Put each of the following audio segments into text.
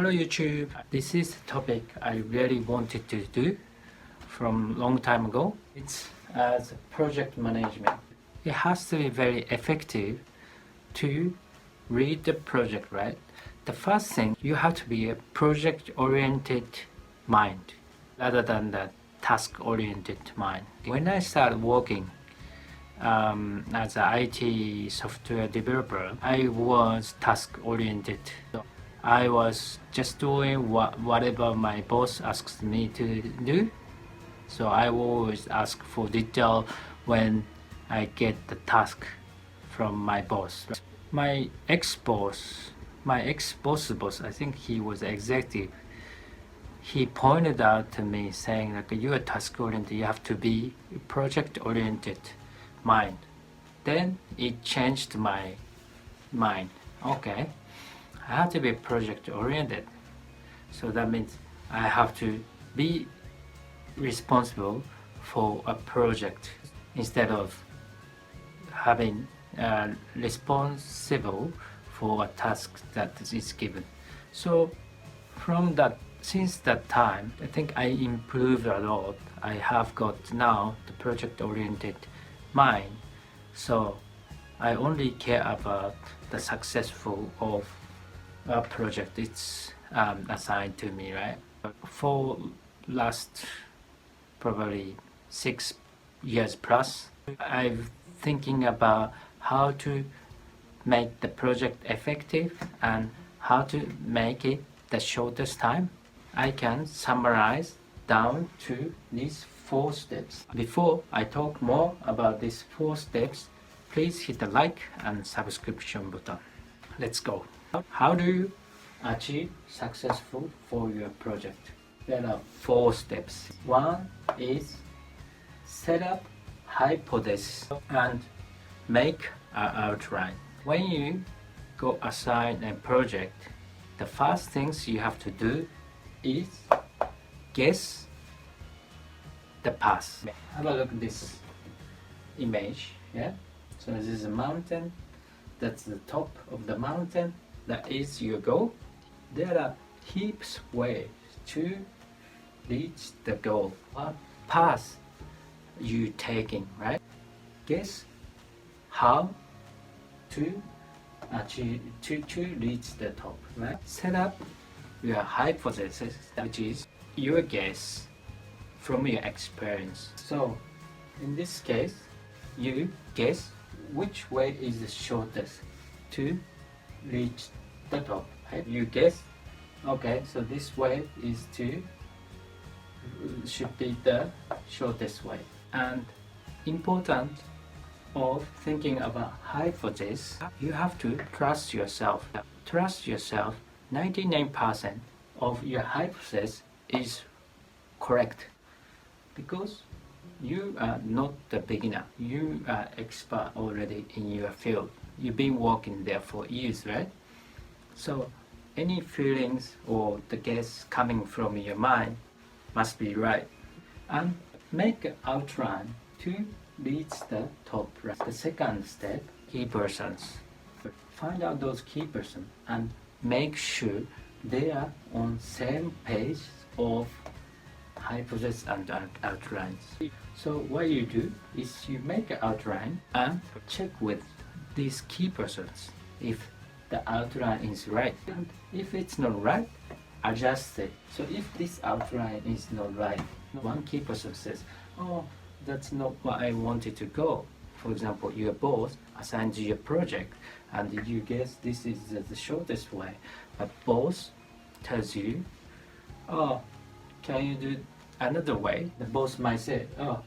Hello YouTube. This is the topic I really wanted to do from long time ago. It's as project management. It has to be very effective to read the project, right? The first thing, you have to be a project-oriented mind rather than the task-oriented mind. When I started working as an IT software developer, I was task-oriented. I was just doing whatever my boss asks me to do. So I always ask for detail when I get the task from my boss. My ex-boss, I think he was executive, he pointed out to me saying like, you are task-oriented, you have to be project-oriented mind. Then it changed my mind. Okay, I have to be project-oriented. So that means I have to be responsible for a project instead of having responsible for a task that is given. So since that time, I think I improved a lot. I have got now the project-oriented mind. So I only care about the successful of a project it's assigned to me, right? For last probably 6 years plus, I'm thinking about how to make the project effective and how to make it the shortest time. I can summarize down to these 4 steps. Before I talk more about these 4 steps, please hit the like and subscription button. Let's go. How do you achieve successful for your project? There are 4 steps. One is set up hypothesis and make an outline. When you go assign a project, the first things you have to do is guess the path. Have a look at this image. Yeah. So this is a mountain. That's the top of the mountain. That is your goal. There are heaps of ways to reach the goal. What path you taking, right? Guess how to achieve to reach the top, right? Set up your hypothesis, which is your guess from your experience. So in this case, you guess which way is the shortest to reach the top, right? You guess, okay, so this way should be the shortest way. And important of thinking about hypothesis, you have to trust yourself. Trust yourself. 99% of your hypothesis is correct because you are not the beginner. You are expert already in your field. You've been working there for years, right? So any feelings or the guess coming from your mind must be right. And make an outline to reach the top, right? The second step, key persons. Find out those key persons and make sure they are on same page of hypothesis and outlines. So what you do is you make an outline and check with these key persons if the outline is right. And if it's not right, adjust it. So if this outline is not right, one key person says, oh, that's not what I wanted to go. For example, your boss assigns you a project and you guess this is the shortest way. But boss tells you, oh, can you do another way? The boss might say, oh,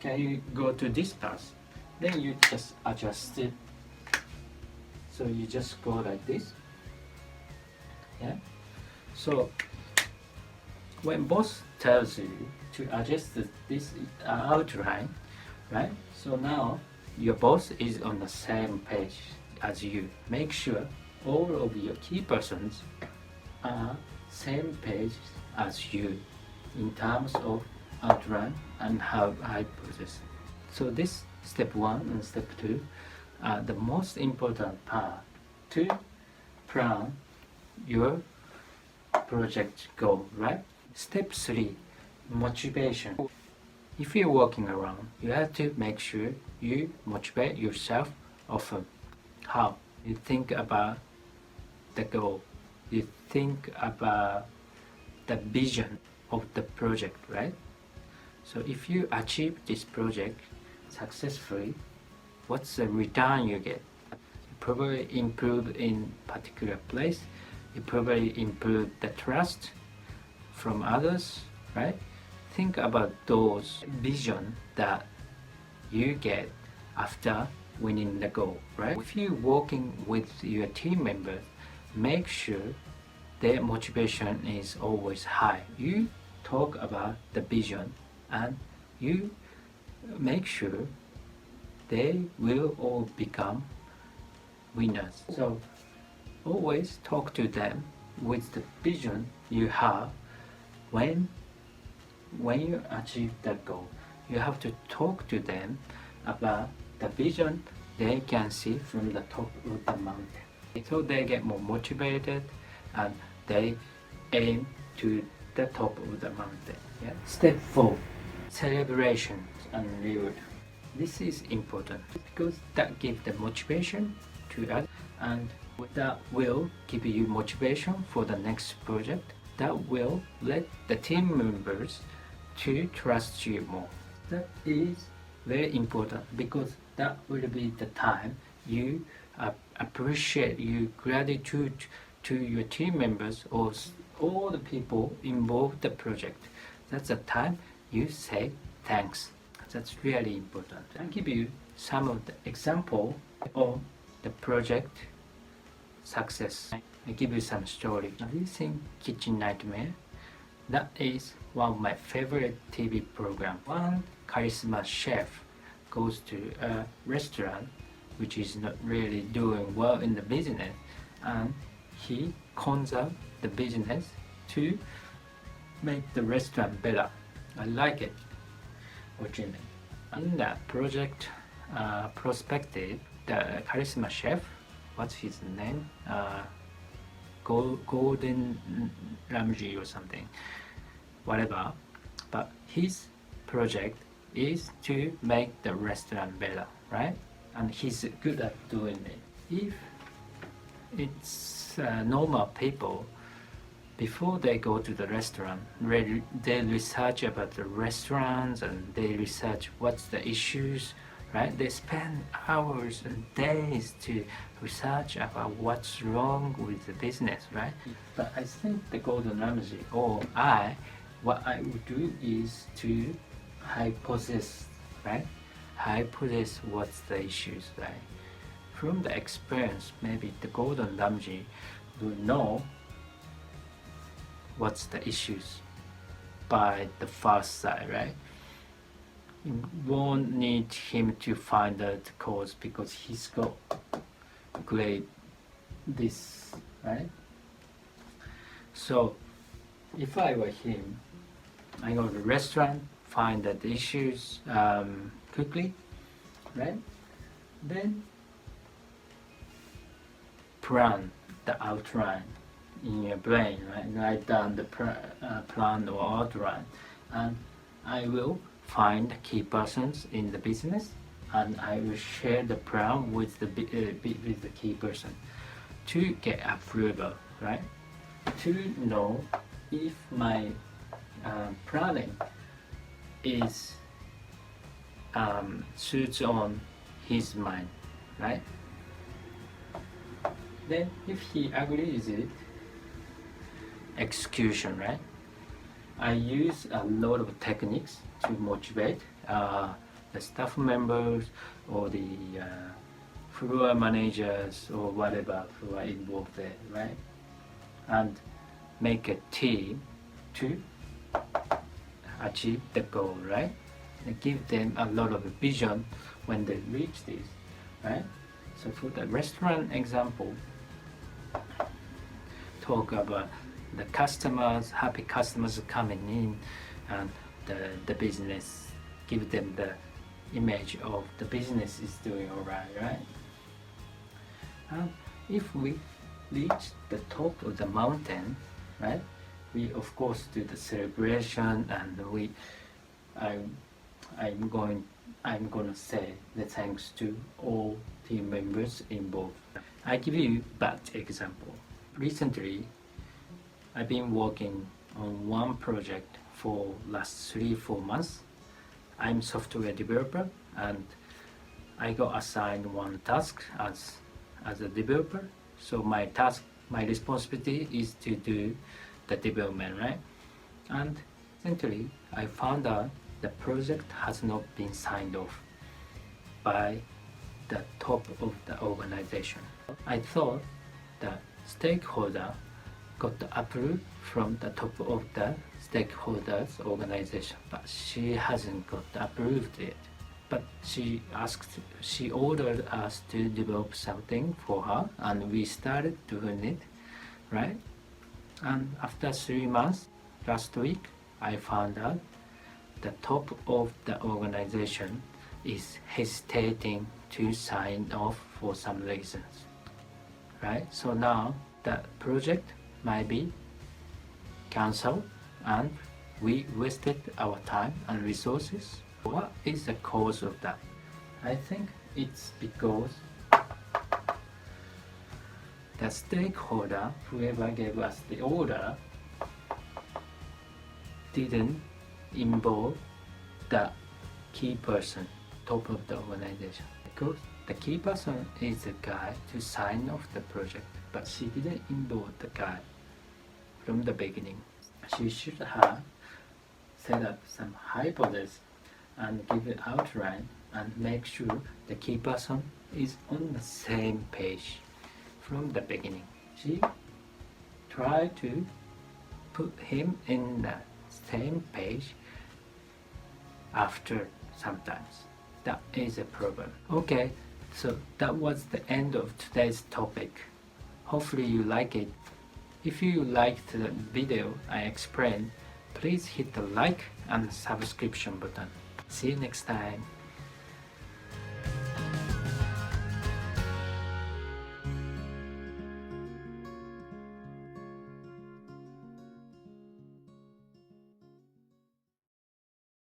can you go to this path? Then you just adjust it. So you just go like this. Yeah. So when boss tells you to adjust this outline, right? So now your boss is on the same page as you. Make sure all of your key persons are same page as you in terms of outline and hypothesis. So this step 1 and step 2 are the most important part to plan your project goal, right? Step 3, motivation. If you're walking around, you have to make sure you motivate yourself often. How? You think about the goal. You think about the vision of the project, right? So if you achieve this project successfully, what's the return you get? You probably improve in particular place. You probably improve the trust from others, right? Think about those vision that you get after winning the goal, right? If you're working with your team members, make sure their motivation is always high. You talk about the vision and you make sure they will all become winners. So always talk to them with the vision you have when you achieve that goal. You have to talk to them about the vision they can see from the top of the mountain. So they get more motivated and they aim to the top of the mountain. Yeah? Step 4, celebration and reward. This is important because that gives the motivation to others and that will give you motivation for the next project. That will let the team members to trust you more. That is very important because that will be the time you appreciate your gratitude to your team members or all the people involved in the project. That's the time you say thanks. That's really important. I'll give you some of the example of the project success. I give you some story. Have you seen Kitchen Nightmare? That is one of my favorite TV programs. One charisma chef goes to a restaurant which is not really doing well in the business and he cons up the business to make the restaurant better. I like it. Watching it. In that project perspective, the charisma chef, what's his name? Gordon Ramsay or something, whatever. But his project is to make the restaurant better, right? And he's good at doing it. If it's normal people, before they go to the restaurant, they research about the restaurants and they research what's the issues, right? They spend hours and days to research about what's wrong with the business, right? But I think the Gordon Ramsay or what I would do is to hypothesize, right? Hypothesize what's the issues, right? From the experience, maybe the Gordon Ramsay will know what's the issues by the first sight, right? You won't need him to find out the cause because he's got great this, right? So if I were him, I go to the restaurant, find out the issues quickly, right? Then plan the outline in your brain, right? Write down the plan or outline, and I will find the key persons in the business, and I will share the plan with the key person to get approval, right? To know if my planning is suits on his mind, right? Then if he agrees with it, execution, right? I use a lot of techniques to motivate the staff members or the floor managers or whatever who are involved there, right? And make a team to achieve the goal, right? And give them a lot of vision when they reach this, right? So for the restaurant example, talk about the customers, happy customers coming in, and the business, give them the image of the business is doing alright, right? And if we reach the top of the mountain, right, we of course do the celebration, and I'm gonna say the thanks to all team members involved. I give you bad example. Recently, I've been working on one project for last 3-4 months. I'm software developer and I got assigned one task as a developer. So my responsibility is to do the development, right? And recently I found out the project has not been signed off by the top of the organization. I thought the stakeholder got the approval from the top of the stakeholders organization, but she hasn't got approved yet. But she ordered us to develop something for her, and we started doing it, right? And after 3 months, last week, I found out the top of the organization is hesitating to sign off for some reasons, right? So now the project might be cancelled and we wasted our time and resources. What is the cause of that? I think it's because the stakeholder, whoever gave us the order, didn't involve the key person, top of the organization. Because the key person is the guy to sign off the project, but she didn't involve the guy from the beginning. She should have set up some hypothesis and give an outline and make sure the key person is on the same page from the beginning. She tried to put him in the same page after sometimes. That is a problem. Okay, so that was the end of today's topic. Hopefully you like it. If you liked the video I explained, please hit the like and subscription button. See you next time.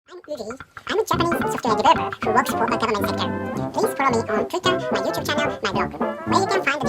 I'm Yuji. I'm a Japanese software developer who works for the government sector. Please follow me on Twitter, my YouTube channel, my blog, where you can find